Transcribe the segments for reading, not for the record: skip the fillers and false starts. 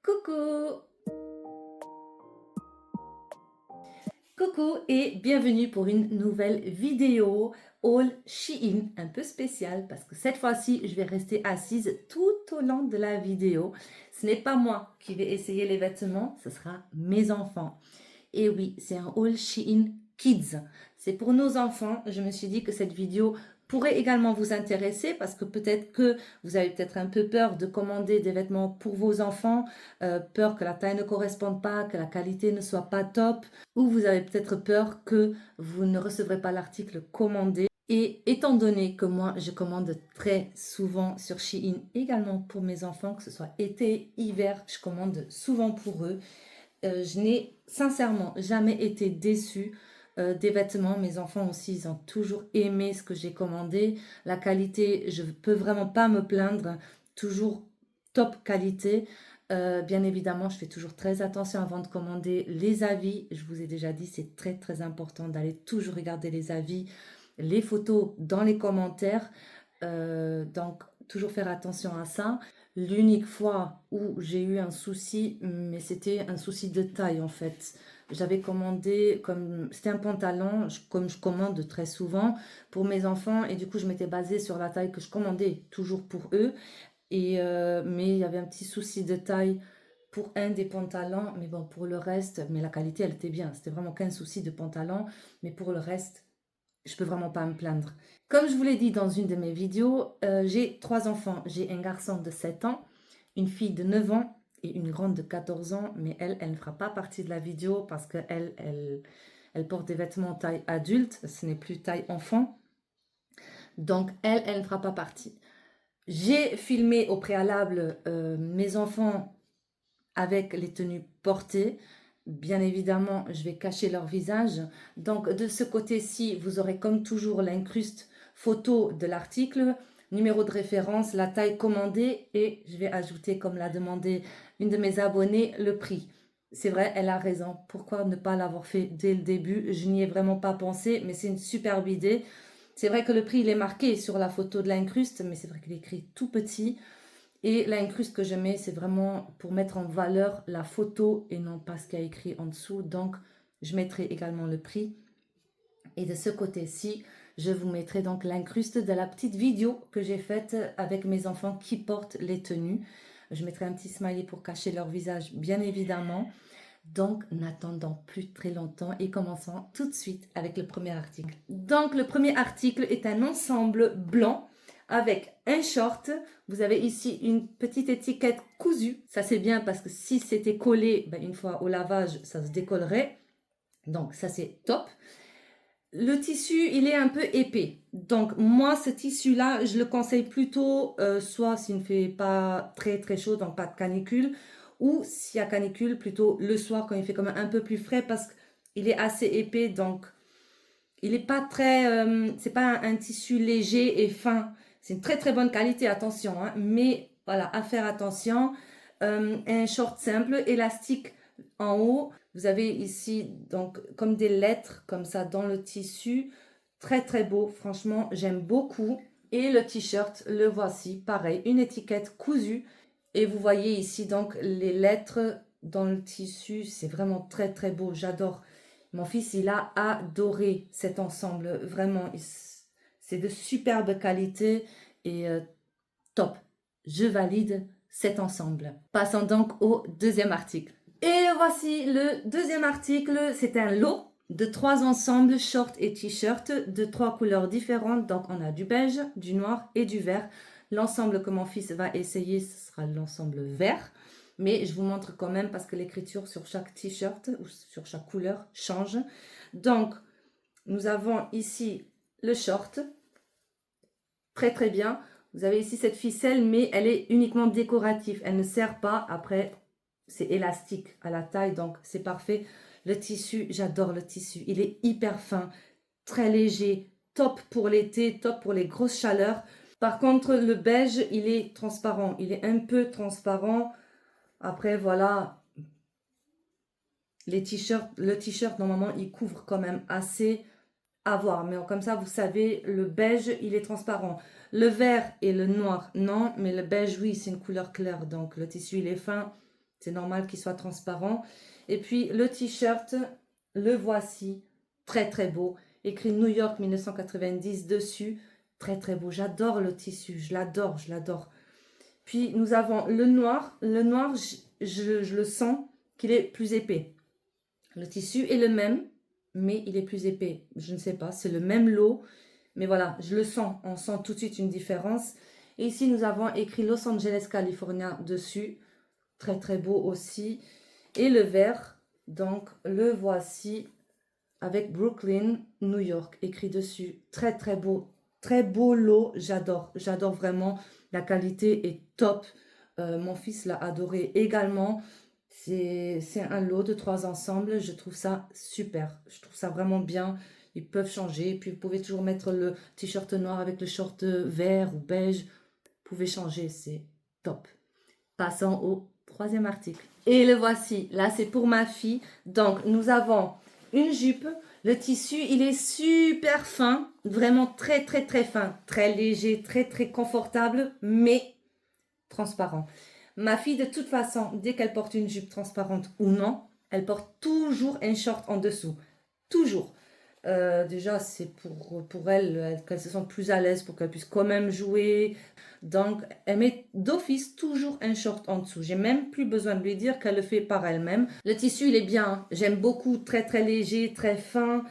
Coucou! Coucou et bienvenue pour une nouvelle vidéo haul Shein un peu spéciale parce que cette fois-ci je vais rester assise tout au long de la vidéo. Ce n'est pas moi qui vais essayer les vêtements, ce sera mes enfants. Et oui, c'est un haul Shein Kids. C'est pour nos enfants. Je me suis dit que cette vidéo pourrait également vous intéresser parce que peut-être que vous avez peut-être un peu peur de commander des vêtements pour vos enfants, peur que la taille ne corresponde pas, que la qualité ne soit pas top, ou vous avez peut-être peur que vous ne recevrez pas l'article commandé. Et étant donné que moi, je commande très souvent sur Shein, également pour mes enfants, que ce soit été, hiver, je commande souvent pour eux. Je n'ai sincèrement jamais été déçue des vêtements. Mes enfants aussi, ils ont toujours aimé ce que j'ai commandé. La qualité, je ne peux vraiment pas me plaindre. Toujours top qualité. Bien évidemment, je fais toujours très attention avant de commander les avis. Je vous ai déjà dit, c'est très très important d'aller toujours regarder les avis, les photos dans les commentaires. Donc, toujours faire attention à ça. L'unique fois où j'ai eu un souci, mais c'était un souci de taille en fait. J'avais commandé, comme c'était un pantalon, comme je commande très souvent pour mes enfants, et du coup je m'étais basée sur la taille que je commandais toujours pour eux. Mais il y avait un petit souci de taille pour un des pantalons, mais bon, pour le reste, mais la qualité elle était bien. C'était vraiment qu'un souci de pantalon, mais pour le reste, je peux vraiment pas me plaindre. Comme je vous l'ai dit dans une de mes vidéos, j'ai trois enfants. J'ai un garçon de 7 ans, une fille de 9 ans et une grande de 14 ans. Mais elle ne fera pas partie de la vidéo parce qu'elle porte des vêtements taille adulte. Ce n'est plus taille enfant. Donc, elle ne fera pas partie. J'ai filmé au préalable mes enfants avec les tenues portées. Bien évidemment, je vais cacher leur visage. Donc, de ce côté-ci, vous aurez comme toujours l'incruste photo de l'article, numéro de référence, la taille commandée et je vais ajouter, comme l'a demandé une de mes abonnées, le prix. C'est vrai, elle a raison. Pourquoi ne pas l'avoir fait dès le début? Je n'y ai vraiment pas pensé, mais c'est une superbe idée. C'est vrai que le prix, il est marqué sur la photo de l'incruste, mais c'est vrai qu'il est écrit tout petit. Et l'incruste que je mets, c'est vraiment pour mettre en valeur la photo et non pas ce qu'il y a écrit en dessous. Donc, je mettrai également le prix. Et de ce côté-ci, je vous mettrai donc l'incruste de la petite vidéo que j'ai faite avec mes enfants qui portent les tenues. Je mettrai un petit smiley pour cacher leur visage, bien évidemment. Donc, n'attendons plus très longtemps et commençons tout de suite avec le premier article. Donc, le premier article est un ensemble blanc avec un short. Vous avez ici une petite étiquette cousue. Ça, c'est bien parce que si c'était collé, ben, une fois au lavage, ça se décollerait. Donc, ça, c'est top. Le tissu, il est un peu épais. Donc, moi, ce tissu-là, je le conseille plutôt, soit s'il ne fait pas très, très chaud, donc pas de canicule, ou s'il y a canicule, plutôt le soir quand il fait quand même un peu plus frais parce qu'il est assez épais. Donc, il n'est pas très... c'est pas un tissu léger et fin. C'est une très, très bonne qualité, attention. Hein, mais voilà, à faire attention. Un short simple, élastique en haut. Vous avez ici donc comme des lettres comme ça dans le tissu. Très très beau, franchement j'aime beaucoup. Et le t-shirt, le voici, pareil, une étiquette cousue. Et vous voyez ici donc les lettres dans le tissu, c'est vraiment très très beau, j'adore. Mon fils, il a adoré cet ensemble, vraiment, c'est de superbe qualité et top. Je valide cet ensemble. Passons donc au deuxième article. Et voici le deuxième article, c'est un lot de 3 ensembles shorts et t-shirts de 3 couleurs différentes. Donc on a du beige, du noir et du vert. L'ensemble que mon fils va essayer, ce sera l'ensemble vert. Mais je vous montre quand même parce que l'écriture sur chaque t-shirt ou sur chaque couleur change. Donc nous avons ici le short. Très très bien. Vous avez ici cette ficelle, mais elle est uniquement décorative. Elle ne sert pas. Après, c'est élastique à la taille, donc c'est parfait. Le tissu, j'adore le tissu. Il est hyper fin, très léger, top pour l'été, top pour les grosses chaleurs. Par contre, le beige, il est transparent. Il est un peu transparent. Après, voilà, les t-shirts, le t-shirt, normalement, il couvre quand même assez à voir. Mais comme ça, vous savez, le beige, il est transparent. Le vert et le noir, non. Mais le beige, oui, c'est une couleur claire. Donc, le tissu, il est fin. C'est normal qu'il soit transparent. Et puis le t-shirt, le voici, très très beau. Écrit New York 1990 dessus, très très beau. J'adore le tissu, je l'adore, je l'adore. Puis nous avons le noir. Le noir, je le sens qu'il est plus épais. Le tissu est le même, mais il est plus épais. Je ne sais pas, c'est le même lot. Mais voilà, je le sens. On sent tout de suite une différence. Et ici, nous avons écrit Los Angeles, California dessus. Très, très beau aussi. Et le vert, donc, le voici avec Brooklyn, New York, écrit dessus. Très, très beau. Très beau lot. J'adore. J'adore vraiment. La qualité est top. Mon fils l'a adoré également. C'est un lot de 3 ensembles. Je trouve ça super. Je trouve ça vraiment bien. Ils peuvent changer. Puis vous pouvez toujours mettre le t-shirt noir avec le short vert ou beige. Vous pouvez changer. C'est top. Passons au 3e article. Et le voici. Là, c'est pour ma fille. Donc, nous avons une jupe. Le tissu, il est super fin. Vraiment très, très, très fin. Très léger, très, très confortable. Mais transparent. Ma fille, de toute façon, dès qu'elle porte une jupe transparente ou non, elle porte toujours un short en dessous. Toujours. Déjà, c'est pour elle qu'elle se sente plus à l'aise, pour qu'elle puisse quand même jouer. Donc, elle met d'office toujours un short en dessous. J'ai même plus besoin de lui dire qu'elle le fait par elle-même. Le tissu, il est bien. J'aime beaucoup. Très, très léger, très fin.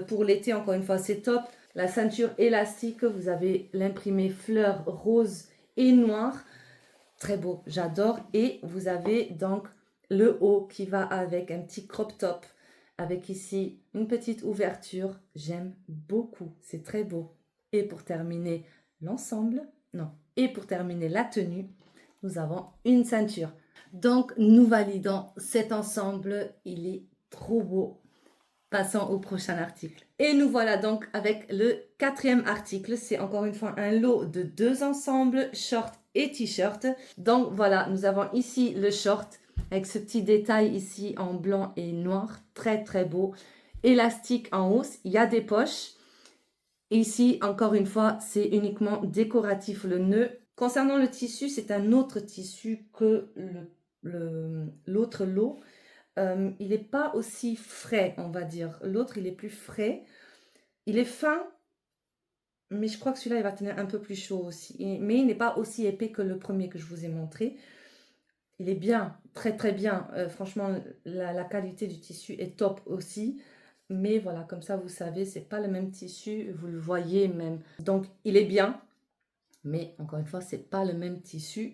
Pour l'été, encore une fois, c'est top. La ceinture élastique, vous avez l'imprimé fleur rose et noir. Très beau, j'adore. Et vous avez donc le haut qui va avec un petit crop top. Avec ici une petite ouverture. J'aime beaucoup, c'est très beau. Et pour terminer l'ensemble, non, et pour terminer la tenue, nous avons une ceinture. Donc nous validons cet ensemble, il est trop beau. Passons au prochain article. Et nous voilà donc avec le 4e article. C'est encore une fois un lot de 2 ensembles, short et t-shirt. Donc voilà, nous avons ici le short avec ce petit détail ici en blanc et noir. Très très beau. Élastique en hausse, il y a des poches. Ici, encore une fois, c'est uniquement décoratif le nœud. Concernant le tissu, c'est un autre tissu que l'autre lot. Il n'est pas aussi frais, on va dire. L'autre, il est plus frais. Il est fin, mais je crois que celui-là, il va tenir un peu plus chaud aussi. Mais il n'est pas aussi épais que le premier que je vous ai montré. Il est bien, très très bien. Franchement, la qualité du tissu est top aussi. Mais voilà, comme ça, vous savez, c'est pas le même tissu. Vous le voyez même. Donc, il est bien. Mais encore une fois, c'est pas le même tissu.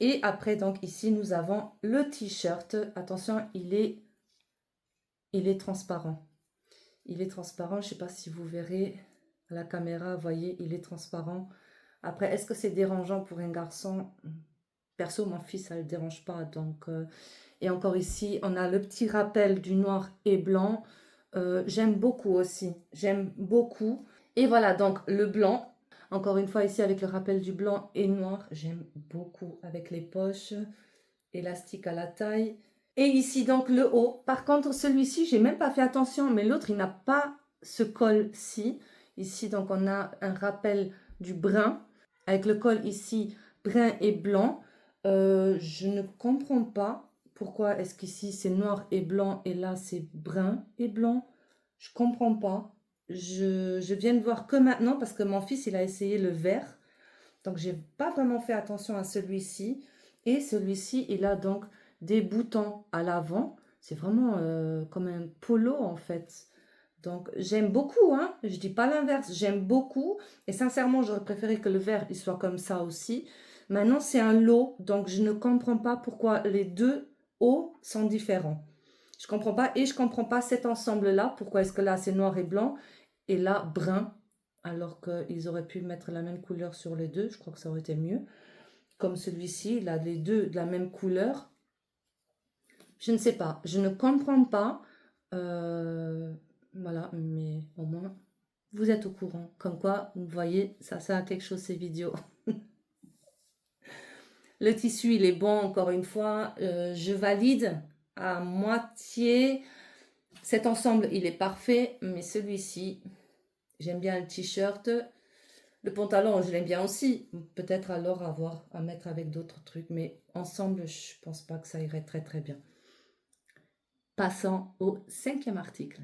Et après, donc ici, nous avons le t-shirt. Attention, il est transparent. Il est transparent. Je ne sais pas si vous verrez à la caméra. Vous voyez, il est transparent. Après, est-ce que c'est dérangeant pour un garçon? Perso, mon fils, ça ne le dérange pas. Donc, et encore ici, on a le petit rappel du noir et blanc. J'aime beaucoup aussi. J'aime beaucoup. Et voilà, donc le blanc. Encore une fois, ici, avec le rappel du blanc et noir. J'aime beaucoup. Avec les poches, élastique à la taille. Et ici, donc, le haut. Par contre, celui-ci, j'ai même pas fait attention, mais l'autre, il n'a pas ce col-ci. Ici, donc, on a un rappel du brun, avec le col ici, brun et blanc. Je ne comprends pas pourquoi est-ce qu'ici, c'est noir et blanc, et là, c'est brun et blanc. Je comprends pas. Je viens de voir que maintenant, parce que mon fils, il a essayé le vert. Donc, j'ai pas vraiment fait attention à celui-ci. Et celui-ci, il a donc des boutons à l'avant. C'est vraiment comme un polo en fait. Donc j'aime beaucoup, hein. Je dis pas l'inverse, j'aime beaucoup. Et sincèrement, j'aurais préféré que le vert il soit comme ça aussi. Maintenant, c'est un lot, donc je ne comprends pas pourquoi les deux hauts sont différents. Je comprends pas et je comprends pas cet ensemble-là. Pourquoi est-ce que là c'est noir et blanc et là brun, alors qu'ils auraient pu mettre la même couleur sur les deux. Je crois que ça aurait été mieux. Comme celui-ci, il a les deux de la même couleur. Je ne sais pas, je ne comprends pas. Voilà, mais au moins, vous êtes au courant. Comme quoi, vous voyez, ça sert à quelque chose ces vidéos. Le tissu, il est bon, encore une fois. Je valide à moitié. Cet ensemble, il est parfait, mais celui-ci, j'aime bien le t-shirt. Le pantalon, je l'aime bien aussi. Peut-être alors avoir à mettre avec d'autres trucs, mais ensemble, je pense pas que ça irait très très bien. Passons au 5e article.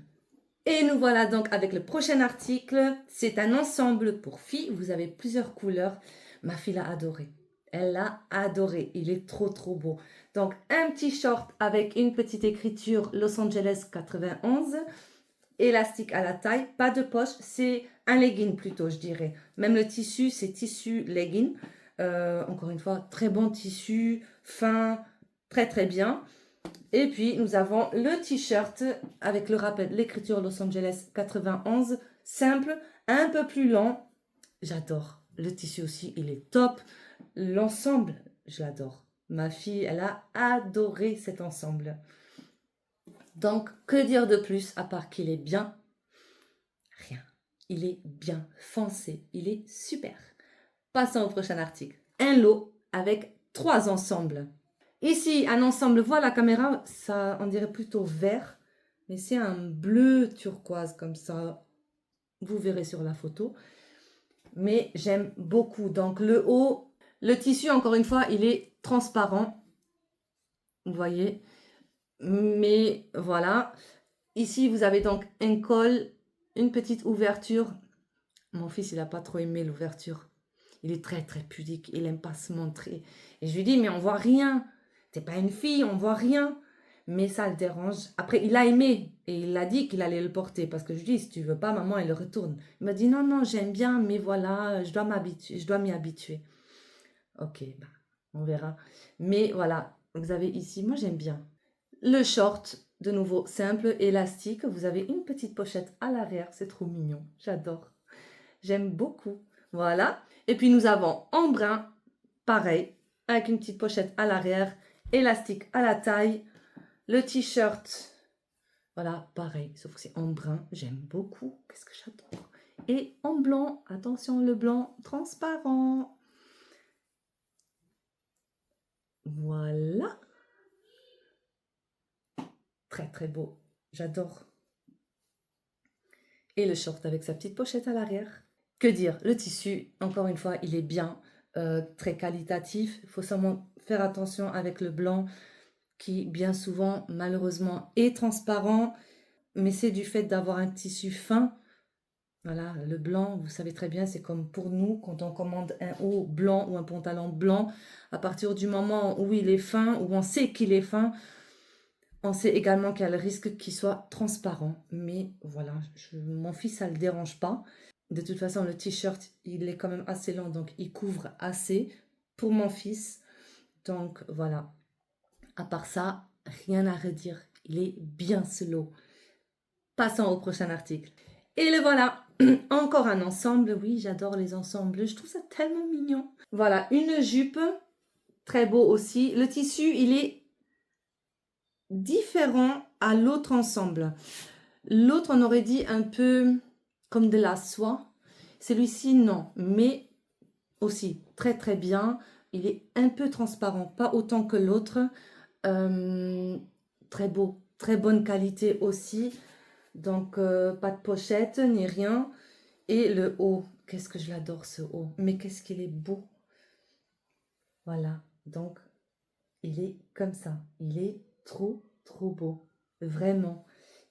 Et nous voilà donc avec le prochain article. C'est un ensemble pour filles. Vous avez plusieurs couleurs. Ma fille l'a adoré. Elle l'a adoré. Il est trop trop beau. Donc un petit short avec une petite écriture Los Angeles 91. Élastique à la taille. Pas de poche. C'est un legging plutôt, je dirais. Même le tissu, c'est tissu legging. Encore une fois, très bon tissu. Fin. Très très bien. Et puis, nous avons le t-shirt avec le rappel, l'écriture Los Angeles 91, simple, un peu plus long. J'adore. Le tissu aussi, il est top. L'ensemble, je l'adore. Ma fille, elle a adoré cet ensemble. Donc, que dire de plus à part qu'il est bien? Rien. Il est bien foncé. Il est super. Passons au prochain article. Un lot avec 3 ensembles. Ici, un ensemble, voilà la caméra, ça on dirait plutôt vert, mais c'est un bleu turquoise comme ça, vous verrez sur la photo. Mais j'aime beaucoup. Donc le haut, le tissu, encore une fois, il est transparent, vous voyez. Mais voilà, ici vous avez donc un col, une petite ouverture. Mon fils, il n'a pas trop aimé l'ouverture. Il est très très pudique, il n'aime pas se montrer. Et je lui dis, mais on voit rien. T'es pas une fille, on voit rien. Mais ça le dérange. Après, il a aimé et il a dit qu'il allait le porter parce que je lui dis, si tu veux pas, maman, elle le retourne. Il m'a dit, non, non, j'aime bien, mais voilà, je dois m'y habituer. Ok, bah, on verra. Mais voilà, vous avez ici, moi j'aime bien. Le short, de nouveau, simple, élastique. Vous avez une petite pochette à l'arrière, c'est trop mignon. J'adore. J'aime beaucoup. Voilà. Et puis nous avons en brun, pareil, avec une petite pochette à l'arrière, élastique à la taille. Le t-shirt, voilà, pareil, sauf que c'est en brun. J'aime beaucoup. Qu'est-ce que j'adore. Et en blanc, attention, le blanc transparent. Voilà. Très, très beau. J'adore. Et le short avec sa petite pochette à l'arrière. Que dire? Le tissu, encore une fois, il est bien, très qualitatif. Il faut seulement faire attention avec le blanc qui, bien souvent, malheureusement, est transparent. Mais c'est du fait d'avoir un tissu fin. Voilà, le blanc, vous savez très bien, c'est comme pour nous, quand on commande un haut blanc ou un pantalon blanc, à partir du moment où il est fin, où on sait qu'il est fin, on sait également qu'il y a le risque qu'il soit transparent. Mais voilà, mon fils, ça ne le dérange pas. De toute façon, le t-shirt, il est quand même assez long, donc il couvre assez pour mon fils. Donc voilà, à part ça, rien à redire. Il est bien ce lot. Passons au prochain article. Et le voilà, encore un ensemble. Oui, j'adore les ensembles, je trouve ça tellement mignon. Voilà, une jupe, très beau aussi. Le tissu, il est différent à l'autre ensemble. L'autre, on aurait dit un peu comme de la soie. Celui-ci, non, mais aussi très très bien. Il est un peu transparent, pas autant que l'autre. Très beau, très bonne qualité aussi. Donc, pas de pochette ni rien. Et le haut, qu'est-ce que je l'adore ce haut. Mais qu'est-ce qu'il est beau. Voilà, donc il est comme ça. Il est trop trop beau. Vraiment.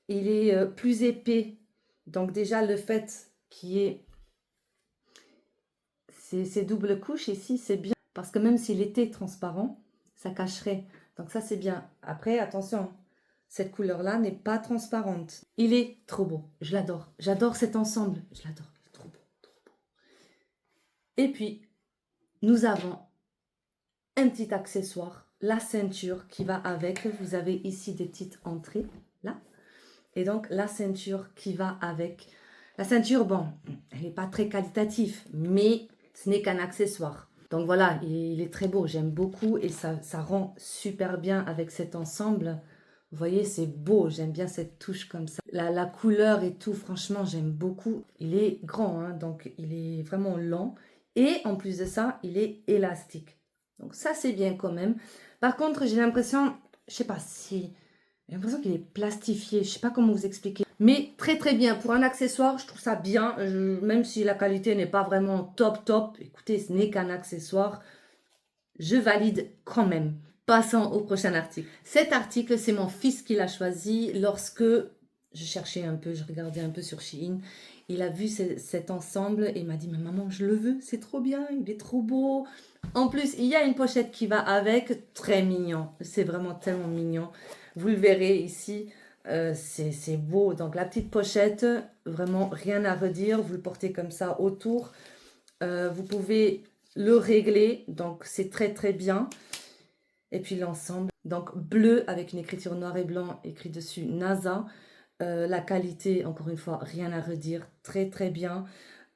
Il est plus épais. Donc déjà le fait qu'il y ait ces doubles couches ici, c'est bien. Parce que même s'il était transparent, ça cacherait. Donc ça c'est bien. Après, attention, cette couleur-là n'est pas transparente. Il est trop beau. Je l'adore. J'adore cet ensemble. Je l'adore. Il est trop beau. Trop beau. Et puis, nous avons un petit accessoire. La ceinture qui va avec. Vous avez ici des petites entrées. Là. Et donc, la ceinture qui va avec. La ceinture, bon, elle n'est pas très qualitative, mais ce n'est qu'un accessoire. Donc voilà, il est très beau, j'aime beaucoup et ça rend super bien avec cet ensemble. Vous voyez, c'est beau, j'aime bien cette touche comme ça. La couleur et tout, franchement, j'aime beaucoup. Il est grand, hein, donc il est vraiment lent. Et en plus de ça, il est élastique. Donc ça, c'est bien quand même. Par contre, j'ai l'impression, je sais pas si J'ai l'impression qu'il est plastifié. Je sais pas comment vous expliquer. Mais très très bien. Pour un accessoire, je trouve ça bien. Même si la qualité n'est pas vraiment top top. Écoutez, ce n'est qu'un accessoire. Je valide quand même. Passons au prochain article. Cet article, c'est mon fils qui l'a choisi lorsque je cherchais un peu, je regardais un peu sur Shein. Il a vu cet ensemble et il m'a dit, mais maman, je le veux, c'est trop bien, il est trop beau. En plus, il y a une pochette qui va avec, très mignon. C'est vraiment tellement mignon. Vous le verrez ici, c'est beau. Donc la petite pochette, vraiment rien à redire. Vous le portez comme ça autour. Vous pouvez le régler, donc c'est très très bien. Et puis l'ensemble, donc bleu avec une écriture noir et blanc, écrit dessus NASA. La qualité, encore une fois, rien à redire, très très bien.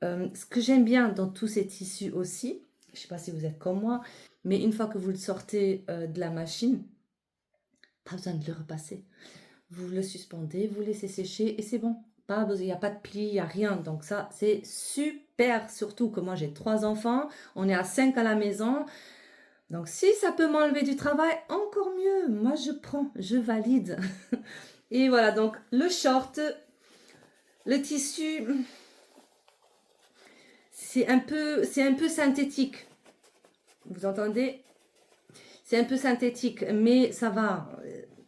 Ce que j'aime bien dans tous ces tissus aussi, je ne sais pas si vous êtes comme moi, mais une fois que vous le sortez de la machine, pas besoin de le repasser. Vous le suspendez, vous laissez sécher et c'est bon. Pas besoin, il n'y a pas de pli, il n'y a rien. Donc ça, c'est super, surtout que moi j'ai 3 enfants, on est à 5 à la maison. Donc si ça peut m'enlever du travail, encore mieux. Moi je prends, je valide. Et voilà, donc le short, le tissu, c'est un peu synthétique. Vous entendez? C'est un peu synthétique, mais ça va,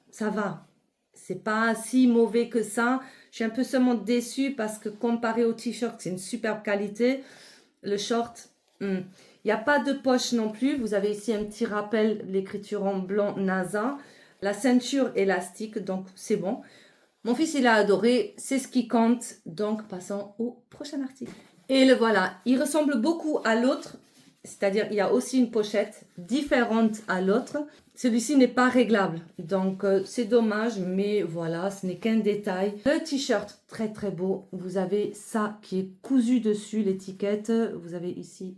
ça va. C'est pas si mauvais que ça. Je suis un peu seulement déçue parce que comparé au t-shirt, c'est une superbe qualité. Le short, il n'y a pas de poche non plus. Vous avez ici un petit rappel, l'écriture en blanc NASA. La ceinture élastique, donc c'est bon. Mon fils, il a adoré, c'est ce qui compte. Donc, passons au prochain article. Et le voilà, il ressemble beaucoup à l'autre. C'est-à-dire, il y a aussi une pochette différente à l'autre. Celui-ci n'est pas réglable. Donc, c'est dommage, mais voilà, ce n'est qu'un détail. Le t-shirt, très très beau. Vous avez ça qui est cousu dessus, l'étiquette. Vous avez ici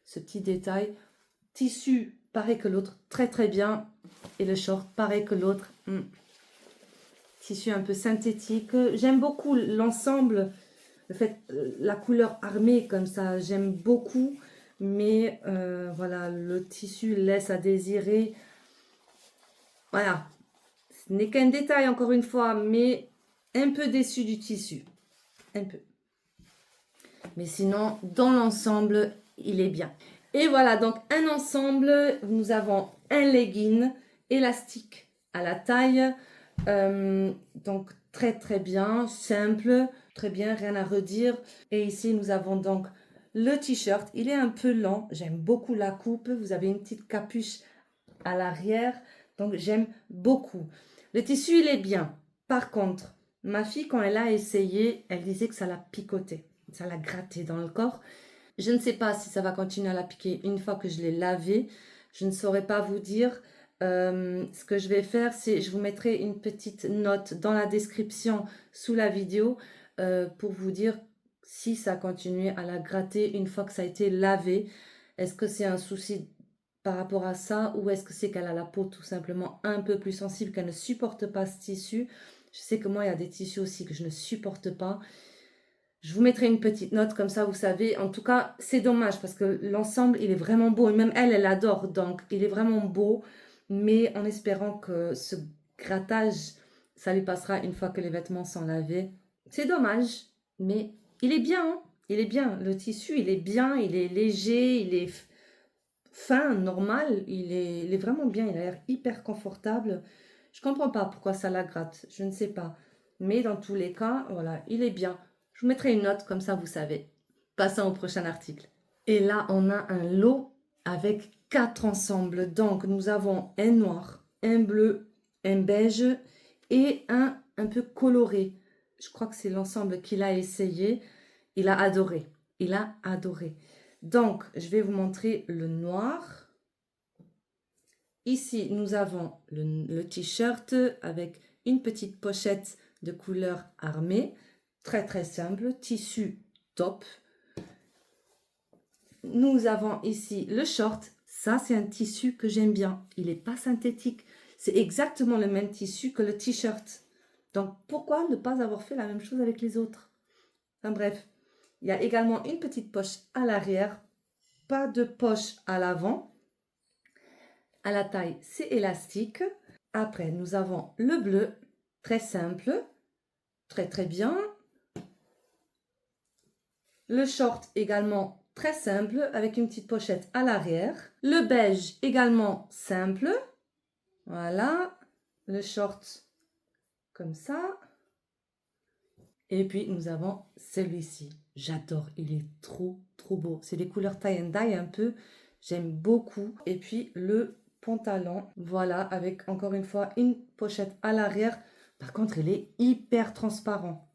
ce petit détail. Tissu, pareil que l'autre, très très bien. Et le short, pareil que l'autre. Tissu un peu synthétique. J'aime beaucoup l'ensemble. Le fait, la couleur armée comme ça, j'aime beaucoup. Mais voilà, le tissu laisse à désirer. Voilà, ce n'est qu'un détail encore une fois, mais un peu déçu du tissu. Un peu. Mais sinon, dans l'ensemble, il est bien. Et voilà, donc un ensemble, nous avons un legging élastique à la taille. Donc très très bien, simple, très bien, rien à redire. Et ici, nous avons donc le t-shirt. Il est un peu lent, j'aime beaucoup la coupe. Vous avez une petite capuche à l'arrière, donc j'aime beaucoup. Le tissu, il est bien. Par contre, ma fille, quand elle a essayé, elle disait que ça l'a picoté, ça l'a gratté dans le corps. Je ne sais pas si ça va continuer à la piquer une fois que je l'ai lavé. Je ne saurais pas vous dire. Ce que je vais faire, c'est je vous mettrai une petite note dans la description sous la vidéo pour vous dire si ça continue à la gratter une fois que ça a été lavé. Est-ce que c'est un souci par rapport à ça ou est-ce que c'est qu'elle a la peau tout simplement un peu plus sensible, qu'elle ne supporte pas ce tissu? Je sais que moi, il y a des tissus aussi que je ne supporte pas. Je vous mettrai une petite note comme ça, vous savez. En tout cas, c'est dommage parce que l'ensemble, il est vraiment beau. Et même elle, elle adore. Donc, il est vraiment beau. Mais en espérant que ce grattage, ça lui passera une fois que les vêtements sont lavés. C'est dommage, mais il est bien. Hein. Il est bien. Le tissu, il est bien. Il est léger. Il est fin, normal. Il est vraiment bien. Il a l'air hyper confortable. Je comprends pas pourquoi ça la gratte. Je ne sais pas. Mais dans tous les cas, voilà, il est bien. Je vous mettrai une note, comme ça vous savez. Passons au prochain article. Et là, on a un lot avec 4 ensembles. Donc, nous avons un noir, un bleu, un beige et un peu coloré. Je crois que c'est l'ensemble qu'il a essayé. Il a adoré. Il a adoré. Donc, je vais vous montrer le noir. Ici, nous avons le t-shirt avec une petite pochette de couleur armée. Très très simple, tissu top. Nous avons ici le short. Ça, c'est un tissu que j'aime bien. Il n'est pas synthétique. C'est exactement le même tissu que le t-shirt. Donc, pourquoi ne pas avoir fait la même chose avec les autres? Enfin bref, il y a également une petite poche à l'arrière. Pas de poche à l'avant. À la taille, c'est élastique. Après, nous avons le bleu, très simple, très très bien. Le short également très simple, avec une petite pochette à l'arrière. Le beige également simple. Voilà, le short comme ça. Et puis, nous avons celui-ci. J'adore, il est trop, trop beau. C'est des couleurs tie and dye un peu. J'aime beaucoup. Et puis, le pantalon, voilà, avec encore une fois une pochette à l'arrière. Par contre, il est hyper transparent.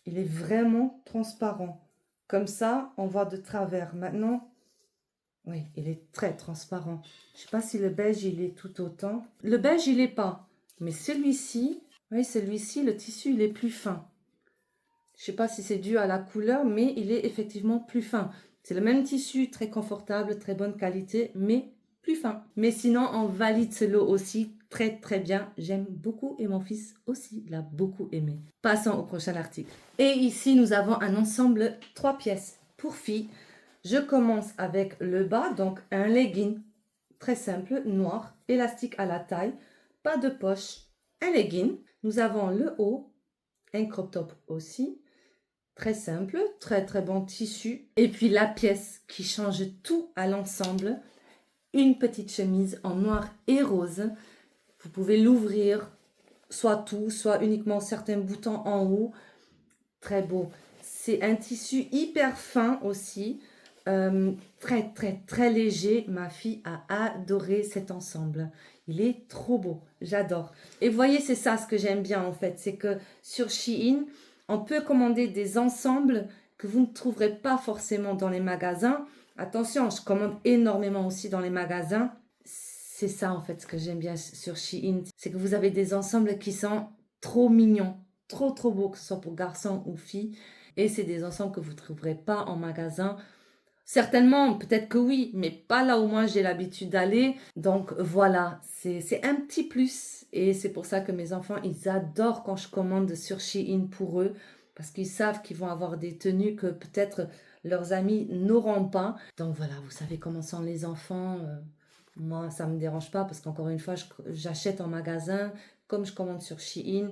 Il est vraiment transparent. Comme ça, on voit de travers. Maintenant, oui, il est très transparent. Je ne sais pas si le beige, il est tout autant. Le beige, il n'est pas. Mais celui-ci, oui, celui-ci, le tissu, il est plus fin. Je ne sais pas si c'est dû à la couleur, mais il est effectivement plus fin. C'est le même tissu, très confortable, très bonne qualité, mais plus fin. Mais sinon, on valide ce lot aussi très très bien. J'aime beaucoup et mon fils aussi l'a beaucoup aimé. Passons au prochain article. Et ici, nous avons un ensemble 3 pièces pour filles. Je commence avec le bas, donc un legging très simple, noir, élastique à la taille, pas de poche, un legging. Nous avons le haut, un crop top aussi. Très simple, très très bon tissu. Et puis la pièce qui change tout à l'ensemble. Une petite chemise en noir et rose. Vous pouvez l'ouvrir, soit tout, soit uniquement certains boutons en haut. Très beau. C'est un tissu hyper fin aussi. Très très très léger. Ma fille a adoré cet ensemble. Il est trop beau. J'adore. Et vous voyez, c'est ça ce que j'aime bien en fait. C'est que sur Shein, on peut commander des ensembles que vous ne trouverez pas forcément dans les magasins. Attention, je commande énormément aussi dans les magasins. C'est ça en fait ce que j'aime bien sur Shein. C'est que vous avez des ensembles qui sont trop mignons, trop trop beaux, que ce soit pour garçons ou filles. Et c'est des ensembles que vous ne trouverez pas en magasin. Certainement, peut-être que oui, mais pas là où moi j'ai l'habitude d'aller. Donc voilà, c'est un petit plus. Et c'est pour ça que mes enfants, ils adorent quand je commande sur Shein pour eux. Parce qu'ils savent qu'ils vont avoir des tenues que peut-être leurs amis n'auront pas. Donc voilà, vous savez comment sont les enfants. Moi, ça ne me dérange pas parce qu'encore une fois, j'achète en magasin comme je commande sur Shein.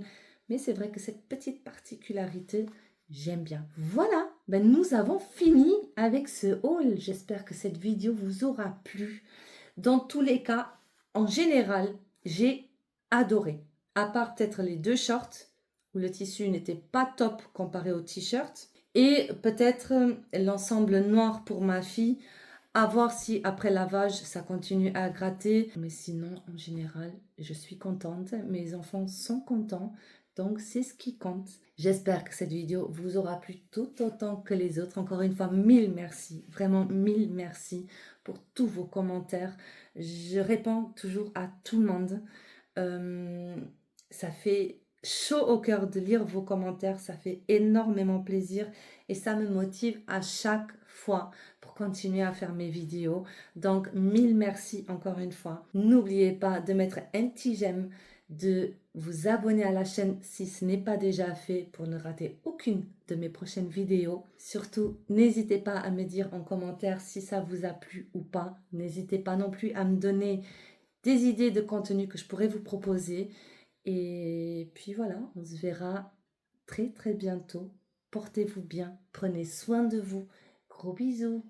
Mais c'est vrai que cette petite particularité, j'aime bien. Voilà, ben nous avons fini avec ce haul. J'espère que cette vidéo vous aura plu. Dans tous les cas, en général, j'ai adoré. À part peut-être les 2 shorts où le tissu n'était pas top comparé au t-shirt. Et peut-être l'ensemble noir pour ma fille. À voir si après lavage, ça continue à gratter. Mais sinon, en général, je suis contente. Mes enfants sont contents. Donc, c'est ce qui compte. J'espère que cette vidéo vous aura plu tout autant que les autres. Encore une fois, mille merci. Vraiment, mille merci pour tous vos commentaires. Je réponds toujours à tout le monde. Ça fait chaud au cœur de lire vos commentaires. Ça fait énormément plaisir. Et ça me motive à chaque fois pour continuer à faire mes vidéos. Donc, mille merci encore une fois. N'oubliez pas de mettre un petit j'aime, de vous abonner à la chaîne si ce n'est pas déjà fait pour ne rater aucune de mes prochaines vidéos. Surtout, n'hésitez pas à me dire en commentaire si ça vous a plu ou pas. N'hésitez pas non plus à me donner des idées de contenu que je pourrais vous proposer. Et puis voilà, on se verra très très bientôt. Portez-vous bien, prenez soin de vous. Gros bisous.